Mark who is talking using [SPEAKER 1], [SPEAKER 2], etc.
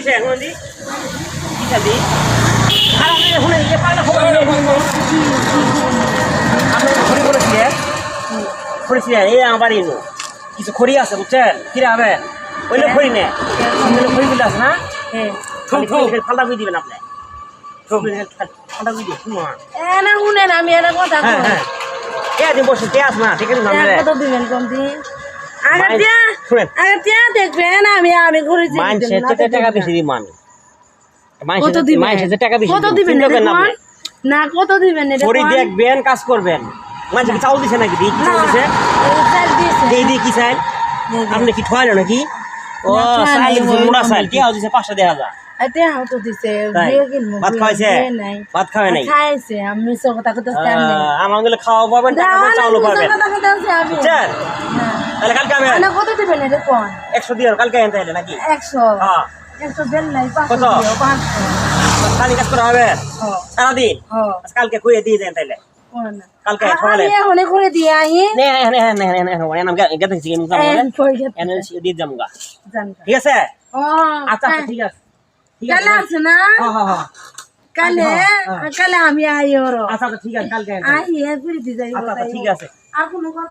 [SPEAKER 1] কইছে এখন দি কি খাবি আর আমি শুনে যে পালা খবর আপনি খড়ি করেছিলেন খড়িছিলেন এই আমার এলো কিছু খড়ি আছে বুঝছেন কিরা হবে ওইলে খড়ি নে ওইলে খড়ি গুলো আছে না ফালটা করে দিবেন আপনি ফালটা করে দিয়ে শুনুন
[SPEAKER 2] না শুনেন আমি একটা কথা
[SPEAKER 1] হ্যাঁ হ্যাঁ এ দিন বসে তে আস না ঠিক আছে
[SPEAKER 2] কত দিবেন কম দিন আগে টিয়া দেখবেন আমি ঘুরেছি
[SPEAKER 1] মানুষের টাকা বেশি দিই
[SPEAKER 2] কত দিবেন
[SPEAKER 1] মানুষের টাকা বেশি
[SPEAKER 2] কত দিবেন না কত দিবেন এটা
[SPEAKER 1] পরে দেখবেন কাজ করবেন মানুষকে চাউল দিছে নাকি দিই চাউল দিছে এই দিয়ে কি চাই আপনি কি ঠয়ালো নাকি ও চাল দিছে মোড়া চাল কি দিছে 500 দেখা যা
[SPEAKER 2] এতে তো দিছে
[SPEAKER 1] ভাত খাইছে ভাত খাবে নাই
[SPEAKER 2] খাইছে আমি সব কথা কইতেছি
[SPEAKER 1] আমার গেলে খাওয়া পাবেন টাকা চাউল পাবেন বুঝছেন তাহলে কালকে আমি
[SPEAKER 2] না কত দিবেন এটা কোন
[SPEAKER 1] 100 দিও কালকে আনতে হলে নাকি
[SPEAKER 2] 100
[SPEAKER 1] হ্যাঁ
[SPEAKER 2] 100 দেন নাই 500 দিও 500
[SPEAKER 1] কালকে কাজ করা হবে সারাদিন কালকে কইয়ে দিয়ে দেন তাইলে কালকে সকালে
[SPEAKER 2] আমি করে দিয়ে আই
[SPEAKER 1] নে নাম গেতে কি মুকা এনার্জি দিয়ে যামগা ঠিক আছে আচ্ছা ঠিক আছে
[SPEAKER 2] কাল আছে না কালে আমি আই ওর
[SPEAKER 1] আচ্ছা ঠিক আছে কালকে
[SPEAKER 2] আই এ করে দি যাই
[SPEAKER 1] আচ্ছা ঠিক আছে
[SPEAKER 2] আর কোনো